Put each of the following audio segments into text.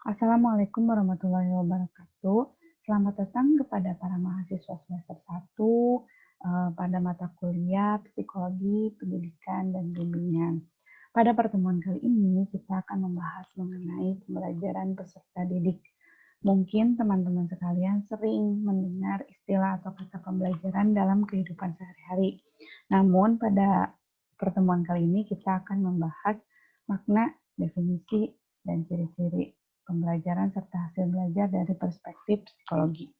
Assalamualaikum warahmatullahi wabarakatuh. Selamat datang kepada para mahasiswa semester 1 pada mata kuliah Psikologi, Pendidikan, dan Bimbingan. Pada pertemuan kali ini, kita akan membahas mengenai pembelajaran peserta didik. Mungkin teman-teman sekalian sering mendengar istilah atau kata pembelajaran dalam kehidupan sehari-hari. Namun, pada pertemuan kali ini kita akan membahas makna, definisi, dan ciri-ciri pembelajaran serta hasil belajar dari perspektif psikologi.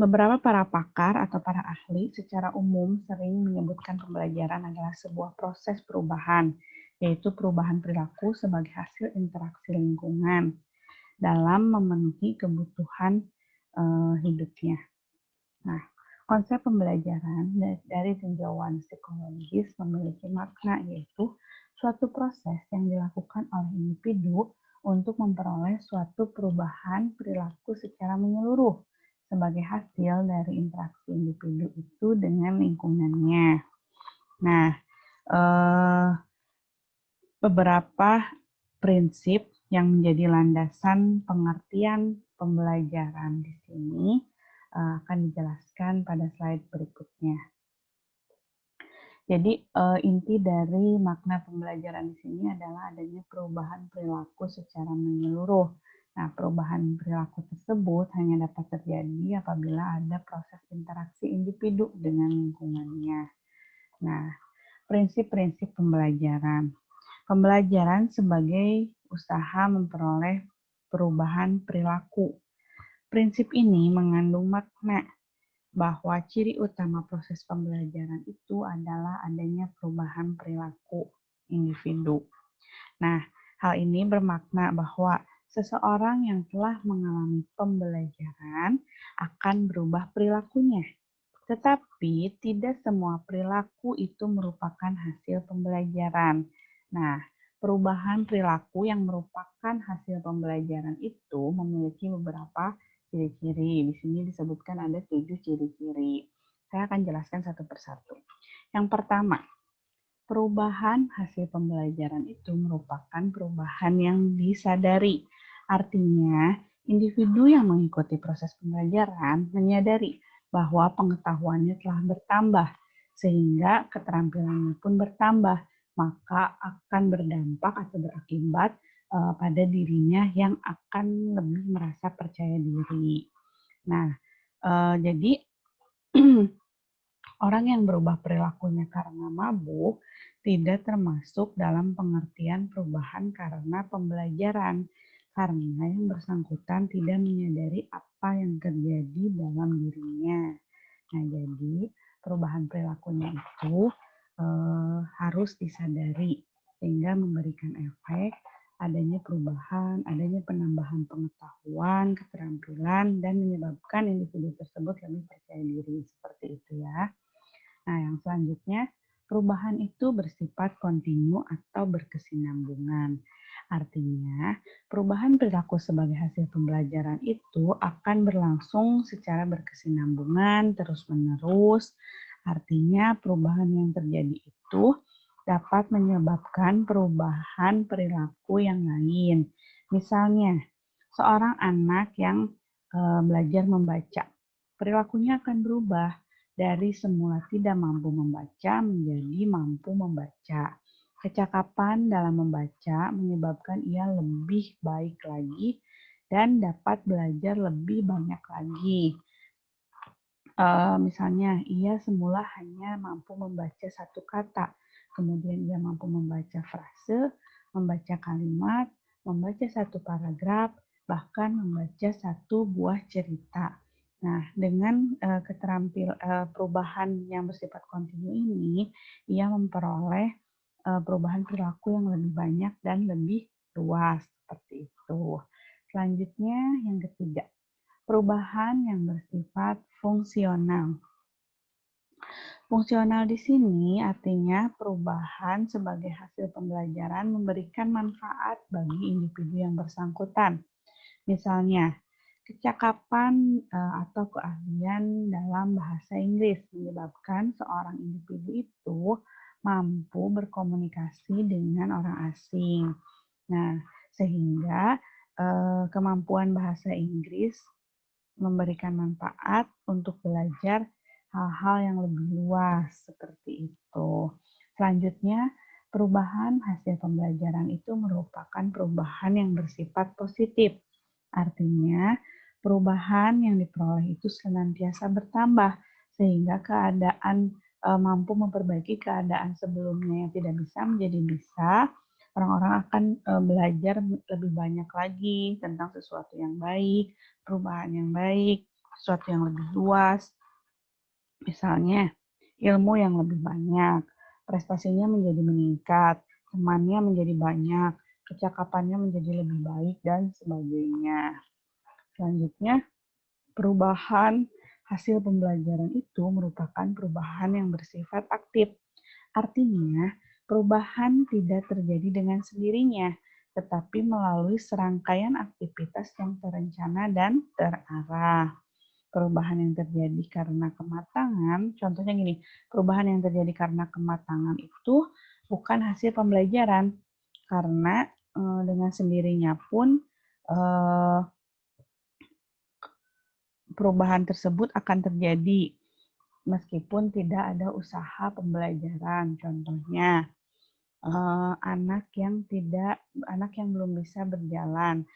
Beberapa para pakar atau para ahli secara umum sering menyebutkan pembelajaran adalah sebuah proses perubahan, yaitu perubahan perilaku sebagai hasil interaksi lingkungan dalam memenuhi kebutuhan hidupnya. Nah, konsep pembelajaran dari tinjauan psikologis memiliki makna, yaitu suatu proses yang dilakukan oleh individu untuk memperoleh suatu perubahan perilaku secara menyeluruh sebagai hasil dari interaksi individu itu dengan lingkungannya. Nah, beberapa prinsip yang menjadi landasan pengertian pembelajaran di sini akan dijelaskan pada slide berikutnya. Jadi inti dari makna pembelajaran di sini adalah adanya perubahan perilaku secara menyeluruh. Nah, perubahan perilaku tersebut hanya dapat terjadi apabila ada proses interaksi individu dengan lingkungannya. Nah, prinsip-prinsip pembelajaran. Pembelajaran sebagai usaha memperoleh perubahan perilaku. Prinsip ini mengandung makna bahwa ciri utama proses pembelajaran itu adalah adanya perubahan perilaku individu. Nah, hal ini bermakna bahwa seseorang yang telah mengalami pembelajaran akan berubah perilakunya. Tetapi tidak semua perilaku itu merupakan hasil pembelajaran. Nah, perubahan perilaku yang merupakan hasil pembelajaran itu memiliki beberapa ciri-ciri. Di sini disebutkan ada 7 ciri-ciri. Saya akan jelaskan satu persatu. Yang pertama, perubahan hasil pembelajaran itu merupakan perubahan yang disadari. Artinya, individu yang mengikuti proses pembelajaran menyadari bahwa pengetahuannya telah bertambah, sehingga keterampilannya pun bertambah, maka akan berdampak atau berakibat pada dirinya yang akan lebih merasa percaya diri. Nah, jadi orang yang berubah perilakunya karena mabuk tidak termasuk dalam pengertian perubahan karena pembelajaran, karena yang bersangkutan tidak menyadari apa yang terjadi dalam dirinya. Nah, jadi perubahan perilakunya itu harus disadari sehingga memberikan efek adanya perubahan, adanya penambahan pengetahuan, keterampilan, dan menyebabkan individu tersebut lebih percaya diri. Seperti itu ya. Nah, yang selanjutnya, perubahan itu bersifat kontinu atau berkesinambungan. Artinya, perubahan perilaku sebagai hasil pembelajaran itu akan berlangsung secara berkesinambungan, terus-menerus. Artinya, perubahan yang terjadi itu dapat menyebabkan perubahan perilaku yang lain. Misalnya, seorang anak yang belajar membaca, perilakunya akan berubah dari semula tidak mampu membaca menjadi mampu membaca. Kecakapan dalam membaca menyebabkan ia lebih baik lagi dan dapat belajar lebih banyak lagi. Misalnya, ia semula hanya mampu membaca satu kata, kemudian ia mampu membaca frase, membaca kalimat, membaca satu paragraf, bahkan membaca satu buah cerita. Nah, dengan perubahan yang bersifat kontinu ini, ia memperoleh perubahan perilaku yang lebih banyak dan lebih luas, seperti itu. Selanjutnya, yang ketiga, perubahan yang bersifat fungsional. Fungsional di sini artinya perubahan sebagai hasil pembelajaran memberikan manfaat bagi individu yang bersangkutan. Misalnya, kecakapan atau keahlian dalam bahasa Inggris menyebabkan seorang individu itu mampu berkomunikasi dengan orang asing. Nah, sehingga kemampuan bahasa Inggris memberikan manfaat untuk belajar hal-hal yang lebih luas seperti itu. Selanjutnya, perubahan hasil pembelajaran itu merupakan perubahan yang bersifat positif. Artinya, perubahan yang diperoleh itu senantiasa bertambah sehingga keadaan mampu memperbaiki keadaan sebelumnya yang tidak bisa menjadi bisa. Orang-orang akan belajar lebih banyak lagi tentang sesuatu yang baik, perubahan yang baik, sesuatu yang lebih luas. Misalnya, ilmu yang lebih banyak, prestasinya menjadi meningkat, temannya menjadi banyak, kecakapannya menjadi lebih baik, dan sebagainya. Selanjutnya, perubahan hasil pembelajaran itu merupakan perubahan yang bersifat aktif. Artinya, perubahan tidak terjadi dengan sendirinya, tetapi melalui serangkaian aktivitas yang terencana dan terarah. Perubahan yang terjadi karena kematangan, contohnya gini, perubahan yang terjadi karena kematangan itu bukan hasil pembelajaran, karena dengan sendirinya pun perubahan tersebut akan terjadi meskipun tidak ada usaha pembelajaran. Contohnya, anak yang belum bisa berjalan,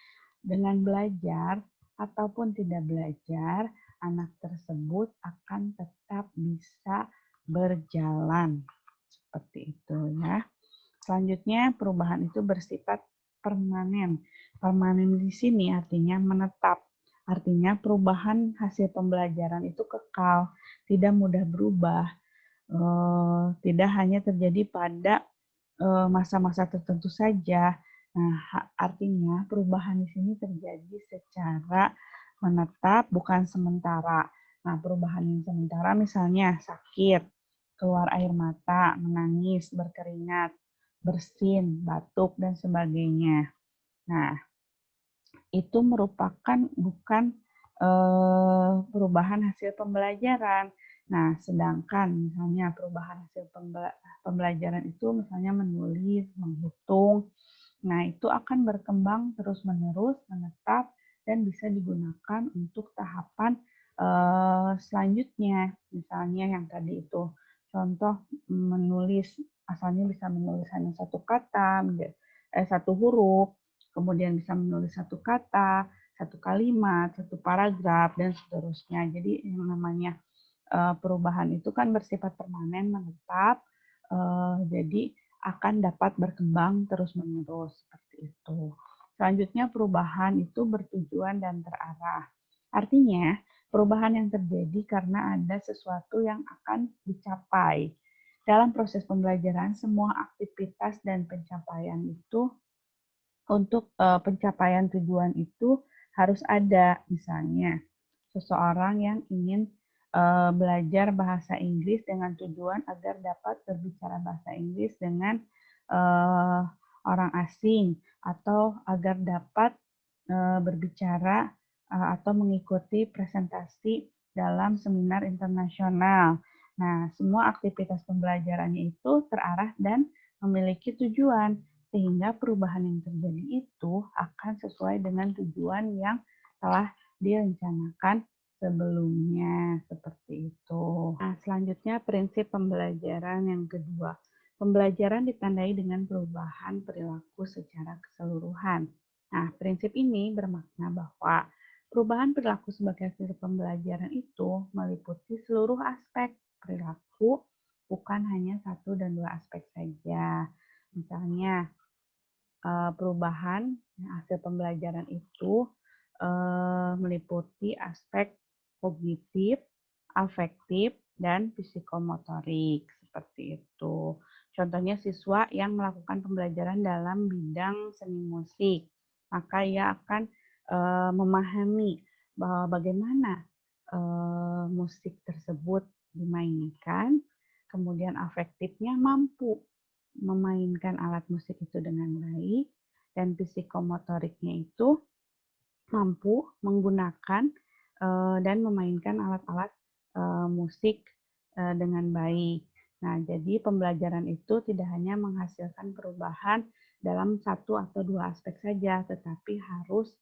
dengan belajar ataupun tidak belajar, anak tersebut akan tetap bisa berjalan. Seperti itu ya. Selanjutnya, perubahan itu bersifat permanen. Permanen di sini artinya menetap. Artinya perubahan hasil pembelajaran itu kekal, tidak mudah berubah, tidak hanya terjadi pada masa-masa tertentu saja. Nah, artinya perubahan di sini terjadi secara menetap, bukan sementara. Nah, perubahan yang sementara misalnya sakit, keluar air mata, menangis, berkeringat, bersin, batuk, dan sebagainya. Nah, itu merupakan bukan perubahan hasil pembelajaran. Nah, sedangkan misalnya perubahan hasil pembelajaran itu misalnya menulis, menghitung, nah itu akan berkembang terus-menerus, menetap, dan bisa digunakan untuk tahapan selanjutnya. Misalnya yang tadi itu, contoh menulis, asalnya bisa menulis hanya satu kata, satu huruf, kemudian bisa menulis satu kata, satu kalimat, satu paragraf, dan seterusnya. Jadi yang namanya perubahan itu kan bersifat permanen, menetap, jadi akan dapat berkembang terus-menerus seperti itu. Selanjutnya perubahan itu bertujuan dan terarah. Artinya, perubahan yang terjadi karena ada sesuatu yang akan dicapai. Dalam proses pembelajaran, semua aktivitas dan pencapaian itu untuk pencapaian tujuan itu harus ada. Misalnya, seseorang yang ingin belajar bahasa Inggris dengan tujuan agar dapat berbicara bahasa Inggris dengan orang asing, atau agar dapat berbicara atau mengikuti presentasi dalam seminar internasional. Nah, semua aktivitas pembelajarannya itu terarah dan memiliki tujuan, sehingga perubahan yang terjadi itu akan sesuai dengan tujuan yang telah direncanakan sebelumnya, seperti itu. Nah, selanjutnya prinsip pembelajaran yang kedua. Pembelajaran ditandai dengan perubahan perilaku secara keseluruhan. Nah, prinsip ini bermakna bahwa perubahan perilaku sebagai hasil pembelajaran itu meliputi seluruh aspek perilaku, bukan hanya satu dan dua aspek saja. Misalnya, perubahan hasil pembelajaran itu meliputi aspek kognitif, afektif, dan psikomotorik, seperti itu. Contohnya siswa yang melakukan pembelajaran dalam bidang seni musik, maka ia akan memahami bahwa bagaimana musik tersebut dimainkan, kemudian afektifnya mampu memainkan alat musik itu dengan baik, dan psikomotoriknya itu mampu menggunakan dan memainkan alat-alat musik dengan baik. Nah, jadi pembelajaran itu tidak hanya menghasilkan perubahan dalam satu atau dua aspek saja, tetapi harus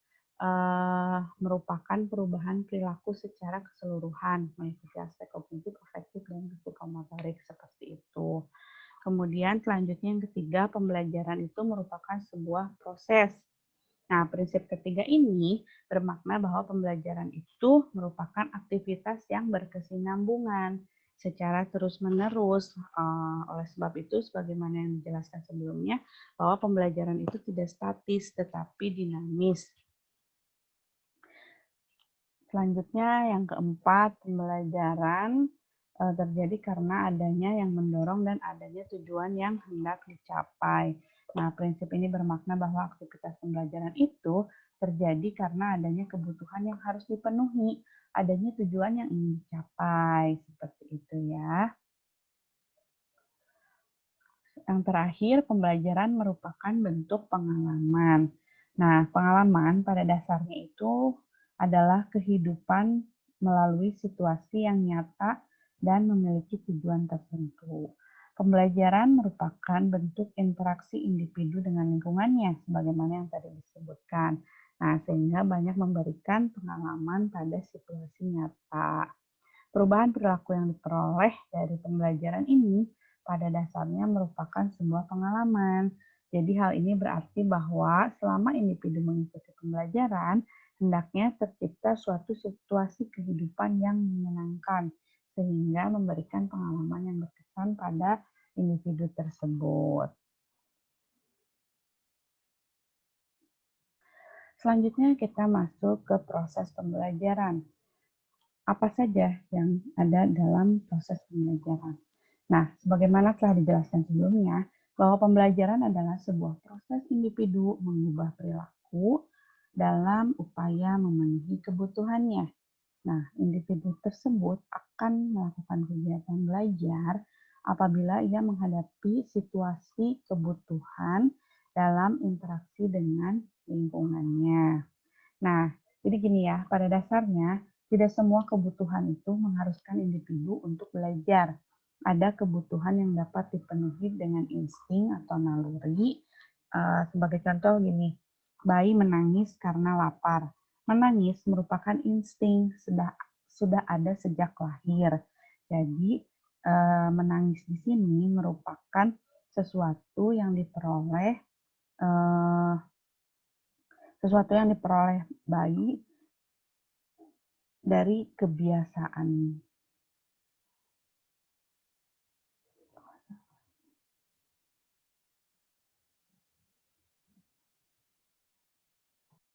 merupakan perubahan perilaku secara keseluruhan, mengikuti aspek kognitif, afektif, dan psikomotorik seperti itu. Kemudian selanjutnya yang ketiga, pembelajaran itu merupakan sebuah proses. Nah, prinsip ketiga ini bermakna bahwa pembelajaran itu merupakan aktivitas yang berkesinambungan secara terus-menerus. Oleh sebab itu, sebagaimana yang dijelaskan sebelumnya, bahwa pembelajaran itu tidak statis tetapi dinamis. Selanjutnya yang keempat, pembelajaran terjadi karena adanya yang mendorong dan adanya tujuan yang hendak dicapai. Nah, prinsip ini bermakna bahwa aktivitas pembelajaran itu terjadi karena adanya kebutuhan yang harus dipenuhi, adanya tujuan yang ingin dicapai, seperti itu ya. Yang terakhir, pembelajaran merupakan bentuk pengalaman. Nah, pengalaman pada dasarnya itu adalah kehidupan melalui situasi yang nyata dan memiliki tujuan tertentu. Pembelajaran merupakan bentuk interaksi individu dengan lingkungannya, sebagaimana yang tadi disebutkan. Nah, sehingga banyak memberikan pengalaman pada situasi nyata. Perubahan perilaku yang diperoleh dari pembelajaran ini pada dasarnya merupakan sebuah pengalaman. Jadi hal ini berarti bahwa selama individu mengikuti pembelajaran, hendaknya tercipta suatu situasi kehidupan yang menyenangkan, sehingga memberikan pengalaman yang berkesan pada individu tersebut. Selanjutnya kita masuk ke proses pembelajaran. Apa saja yang ada dalam proses pembelajaran? Nah, sebagaimana telah dijelaskan sebelumnya, bahwa pembelajaran adalah sebuah proses individu mengubah perilaku dalam upaya memenuhi kebutuhannya. Nah, individu tersebut akan melakukan kegiatan belajar apabila ia menghadapi situasi kebutuhan dalam interaksi dengan lingkungannya. Nah, jadi gini ya, pada dasarnya tidak semua kebutuhan itu mengharuskan individu untuk belajar. Ada kebutuhan yang dapat dipenuhi dengan insting atau naluri. Sebagai contoh gini, bayi menangis karena lapar. Menangis merupakan insting sudah ada sejak lahir. Jadi menangis di sini merupakan sesuatu yang diperoleh bayi dari kebiasaan